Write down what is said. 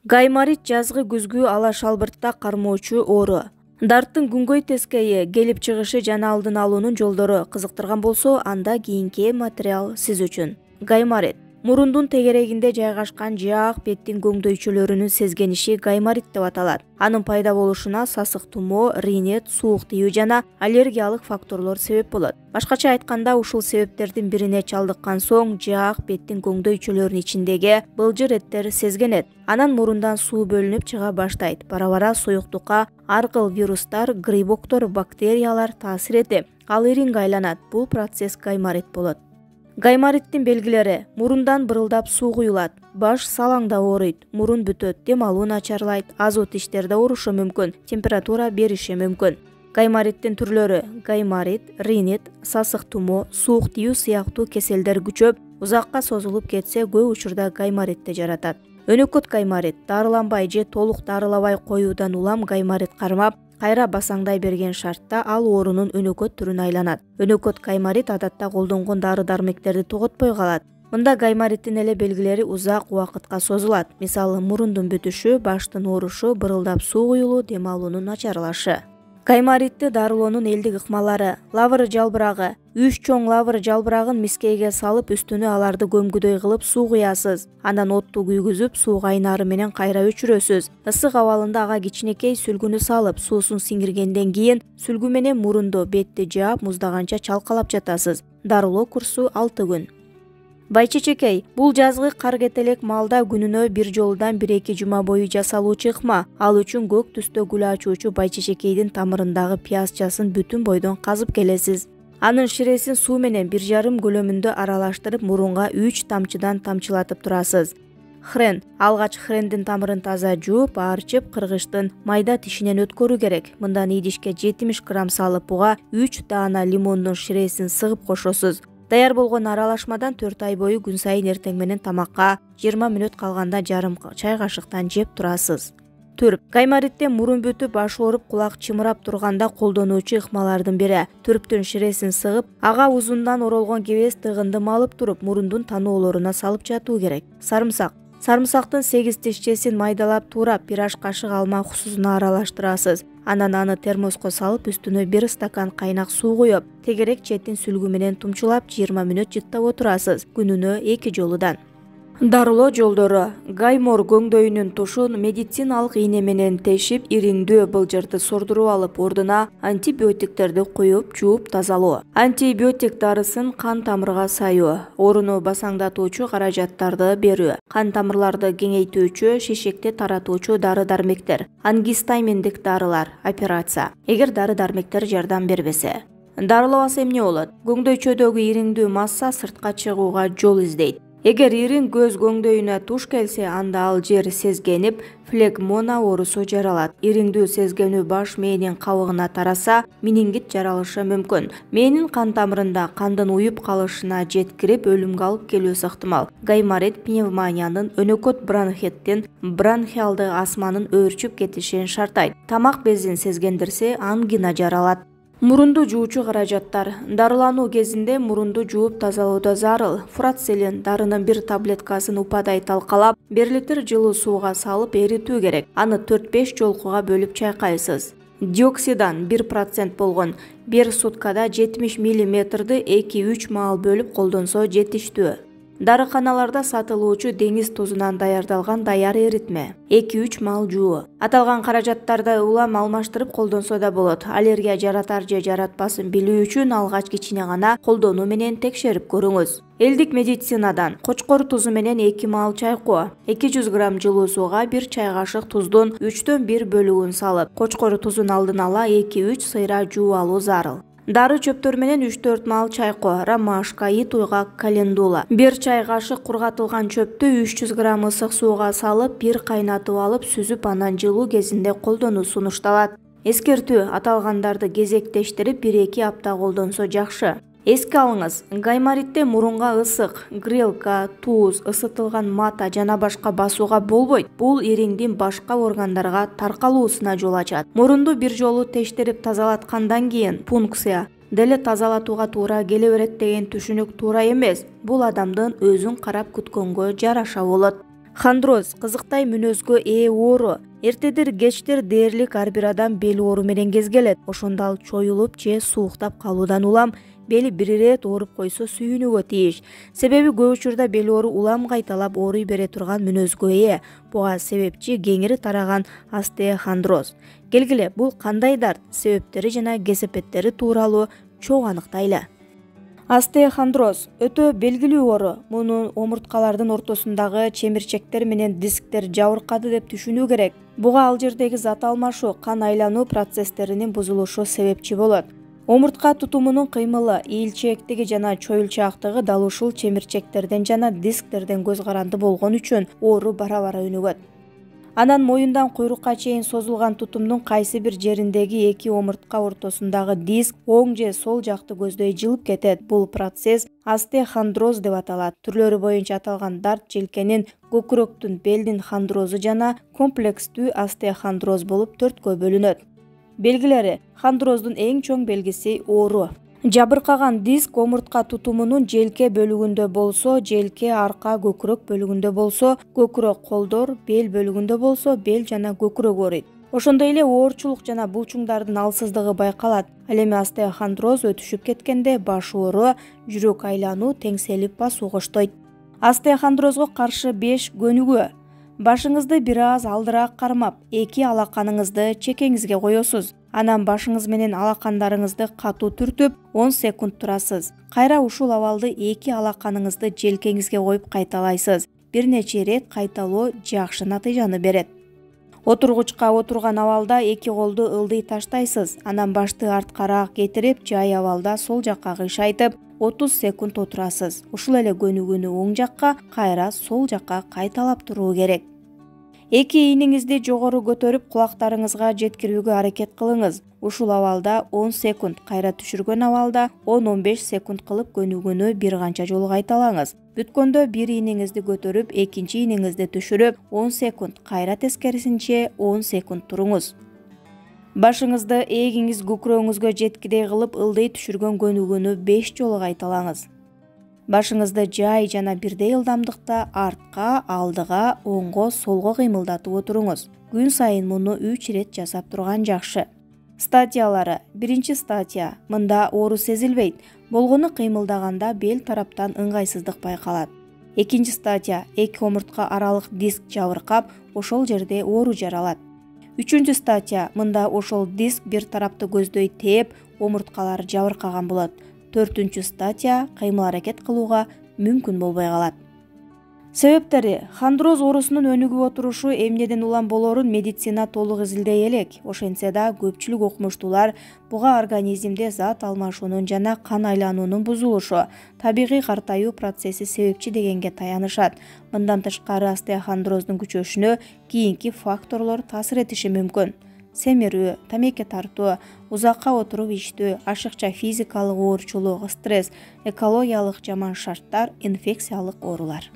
Гаймарит жазгы күзгү ала шалбыртта кармоочу оору. Дарттын күнгөй тескейи, келип чыгышы жана алдын алуунун жолдору кызыктырган болсо, анда кийинки материал сиз үчүн. Гаймарит мурундун тегерегинде жайгашкан жаак беттин көңдөйчөлөрүнүн сезгениши гаймарит деп аталат. Анын пайда болушуна сасык тумоо, ринет, суук тиүү жана аллергиялык факторлор себеп болот. Башкача айтканда, ушул себептердин бирине чалдыккан соң жаак беттин көңдөйчөлөрүнүн ичиндеги былжыр эттер сезгенет. Анан мурундан суу бөлүнүп чыга баштайт. Бара-бара суюктукка ар кыл вирустар, грибоктор, бактериялар таасир этип, ал иринге айланат. Бул процесс гаймарит болот. Гаймариттин белгилери: мурундан бырылдап суу куюлат, баш салаңда ооруйт, мурун бүтөт, дем алуу начарлайт, азот иштерде оорушу мүмкүн, температура бериши мүмкүн. Гаймариттин түрлөрү: гаймарит, ринит, сасык тумоо, суук тиүү сыяктуу кеселдер күчөп, узакка созулуп кетсе, көп учурда гаймаритти жаратат. Өнөкөт гаймарит дарыланбай же толук дарылабай коюудан улам гаймарит кармап, кайра басаңдай берген шартта ал оорунун өнөкөт түрүнө айланат. Өнөкөт гаймарит адатта колдонгон дары-дармектерди тоготпой калат. Мында гаймариттин эле белгилери узак убакытка созулат. Мисалы, мурундун бүтүшү, баштын оорушу, бырылдап суу куюлуу, дем алуунун начарлашы. Гаймаритти дарылоонун элдик ыкмалары: лавр жалбырагы. 3 чоң лавр жалбырагын мискейге салып, үстүнө аларды көмгүдөй кылып суу куясыз. Андан отту күйгүзүп, суу кайнары менен кайра өчүрөсүз. Ысык абалында ага кичинекей сүлгүнү салып, суусун сиңиргенден кийин сүлгү менен мурунду, бетти жаап, муздаганча чалкалап жатасыз. Дарылоо курсу 6 күн. Байчечекей — бул жазгы кар кетелек маалда күнүнө бир жолудан 1-2 жума бою жасалуучу ыкма. Ал үчүн көк түстө гүл ачуучу байчечекейдин тамырындагы пиязчасын бүтүн бойдон казып келесиз. Анын ширесин суу менен 1,5 көлөмүндө аралаштырып, мурунга 3 тамчыдан тамчылатып турасыз. Хрен. Алгач хрендин тамырын таза жууп, аарчып, кыргычтын майда тишинен өткөрүү керек. Мындан идишке 70 грамм салып, буга 3 даана лимондун ширесин сыгып кошосуз. Даяр болгон аралашмадан 4 ай бою күн сайын эртең менен тамакка 20 мүнөт калганда жарым чай кашыктан жеп турасыз. Түрп. Гаймаритте мурун бүтүп, баш ооруп, кулак чымырап турганда колдонуучу ыкмалардын бири. Түрптүн ширесин сыгып, ага узундан оролгон кебес тыгынды малып туруп, мурундун таноолоруна салып жатуу керек. Сарымсак. Сарымсактын 8 тишчесин майдалап туурап, 1 аш кашык алма кусусуна аралаштырасыз. Анан аны термоско салып, үстүнө 1 стакан кайнак суу куюп, тегерек четин сүлгү менен тумчулап, 20 мүнөт жыттап отурасыз. Күнүнө 2 жолудан. Дарылоо жолдору: гаймор көңдөйүнүн тушун медициналык ийне менен тешип, ириңдүү былжырды сордуруп алып, ордуна антибиотиктерди куюп, жууп тазалоо. Антибиотик дарысын кан тамырга саюу, ооруну басаңдатуучу каражаттарды берүү, кан тамырларды кеңейтүүчү, шишекти таратуучу дары-дармектер, ангистаминдик дарылар, операция. Эгер дары-дармектер жардам бербесе. Дарылабаса эмне болот? Көңдөйчөдөгү ириңдүү масса сыртка чыгууга жол издейт. Эгер ириң көз көңдөйүнө туш келсе, анда ал жер сезгенип, флегмона оорусу жаралат. Ириңдүү сезгенүү баш мээнин кабыгына тараса, менингит жаралышы мүмкүн. Мээнин кан тамырында кандын уюп калышына жеткирип, өлүмгө алып келүүсү ыктымал. Гаймарит пневмониянын, өнөкөт бронхиттин, бронхиалдык астманын өөрчүп кетишин шарттайт. Тамак безин сезгендирсе, ангина жаралат. Мурунду жуучу каражаттар. Дарылануу кезинде мурунду жууп тазалоодо зарыл. Фурацелин дарынын 1 таблеткасын упадай талкалап, 1 литр жылуу сууга салып эритүү керек. Аны 4-5 жолкуга бөлүп чайкайсыз. Диоксидан 1% болгон 1 суткада 70 миллиметрди 2-3 маал бөлүп колдонсо жетиштүү. Дарыканаларда сатылуучу деңиз тузунан даярдалган даяр эритме. 2-3 маал жуу. Аталган каражаттарды улам алмаштырып колдонсо да болот. Аллергия жаратар же жаратпасын билүү үчүн алгач кичине гана колдонуу менен текшерип көрүңүз. Элдик медицинадан: кочкор тузу менен 2 маал чайкоо. 200 грамм жылуу сууга 1 чай кашык туздун 3/1 бөлүгүн салып, кочкор тузун алдын ала 2-3 сыйра жууп алуу зарыл. Дары чөптөр менен 3-4 маал чайкоо. Ромашка, ит уйгак, календула. 1 чай кашык кургатылган чөптү 300 грамм ысык сууга салып, 1 кайнатып алып, сүзүп, анан жылуу кезинде колдонуу сунушталат. Эскертүү: аталгандарды кезектештирип 1-2 апта колдонсо жакшы. Эске алыңыз, гаймаритте мурунга ысык, грелка, туз, ысытылган мата жана башка басууга болбойт. Бул ириңдин башка органдарга таркалуусуна жол ачат. Мурунду бир жолу тештирип тазалаткандан кийин пункция деле тазалатууга туура келе берет деген түшүнүк туура эмес. Бул адамдын өзүн карап күткөнгө жараша болот. Хондроз кызыктай мүнөзгө ээ оору. Эртедир кечтир дээрлик ар бир адам бел оору менен кезгелет. Ошондо ал чоюлуп же сууктап калуудан улам бели бир ирет ооруп койсо сүйүнүүгө тийиш. Себеби көп учурда бел оору улам кайталап ооруй бере турган мүнөзгө ээ. Буга себепчи кеңири тараган остеохондроз. Келгиле, бул кандай дарт, себептери жана кесепеттери тууралуу чогуу аныктайлы. Остеохондроз өтө белгилүү оору. Муну омурткалардын ортосундагы чемирчектер менен дисктер жабыркады деп түшүнүү керек. Буга ал жердеги зат алмашуу, кан айлануу процесстеринин бузулушу себепчи болот. Омуртка тутумунун кыймылы, ийилчээктиги жана чоюлчаактыгы дал ушул чемирчектерден жана дисктерден көз каранды болгон үчүн оору бара-бара өнүгөт. Анан моюндан куйрукка чейин созулган тутумдун кайсы бир жериндеги эки омуртка ортосундагы диск оң же сол жакты көздөй жылып кетет. Бул процесс остеохондроз деп аталат. Түрлөрү боюнча аталган дарт желкенин, көкүрөктүн, белдин хондрозу жана комплекстүү остеохондроз болуп төрткө бөлүнөт. Белгилери: хондроздун эң чоң белгиси оору. Жабыркаган диск омуртка тутумунун желке бөлүгүндө болсо, желке, арка, көкүрөк бөлүгүндө болсо, көкүрөк, колдор, бел бөлүгүндө болсо, бел жана көкүрөк ооруйт. Ошондой эле оорчулук жана булчуңдардын алсыздыгы байкалат. Ал эми остеохондроз өтүшүп кеткенде баш оору, жүрөк айлануу, теңселип басуу коштойт. Остеохондрозго каршы 5 көнүгүү. Башыңызды бир аз алдыраак кармап, эки алаканыңызды чекеңизге коесуз. Анан башыңыз менен алакандарыңызды катуу түртүп, 10 секунд турасыз. Кайра ушул абалды эки алаканыңызды желкеңизге коюп кайталайсыз. Бир нече ирет кайталоо жакшы натыйжаны берет. Отургучка отурган абалда эки колду ылдый таштайсыз. Анан башты арткараак кетирип, жай абалда сол жакка кыйшайтып, 30 секунд отурасыз. Ушул эле көнүгүүнү оң жакка, кайра сол жакка кайталап туруу керек. Эки ийниңизди жогору көтөрүп, кулактарыңызга жеткирүүгө аракет кылыңыз. Ушул абалда 10 секунд, кайра түшүргөн абалда 10-15 секунд кылып көнүгүүнү бир канча жолу кайталаңыз. Бүткөндө бир ийниңизди көтөрүп, экинчи ийниңизди түшүрүп, 10 секунд, кайра тескерисинче 10 секунд туруңуз. Башыңызды эгиңиз көкүрөгүңүзгө жеткидей кылып, ылдый түшүргөн көнүгүүнү 5 жолу кайталаңыз. Башыңызды жай жана бирдей ылдамдыкта артка, алдыга, оңго, солго кыймылдатып отуруңуз. Күн сайын муну 3 ирет жасап турган жакшы. Статиялары. Биринчи статия. Мында оору сезилбейт. Болгону кыймылдаганда бел тараптан ыңгайсыздык байкалат. Экинчи статия. Эки омуртка аралык диск жабыркап, ошол жерде оору жаралат. Үчүнчү статия. Мында ошол диск бир тарапты көздөй тээп, омурткалар жабыркаган болот. Төртүнчү статия. Кыймыл аракет кылууга мүмкүн болбой калат. Себептери. Хондроз оорусунун өнүгүп отурушу эмнеден улам болорун медицина толук изилдей элек. Ошентсе да көпчүлүк окумуштуулар буга организмде зат алмашуунун жана кан айлануунун бузулушу, табигый картаюу процесси себепчи дегенге таянышат. Мындан тышкары остеохондроздун күчөшүнө кийинки факторлор таасир этиши мүмкүн. Семирүү, тамеки тартуу, узакка отуруп иштөө, ашыкча физикалык оорчулук, стресс, экологиялык жаман шарттар, инфекциялык оорулар.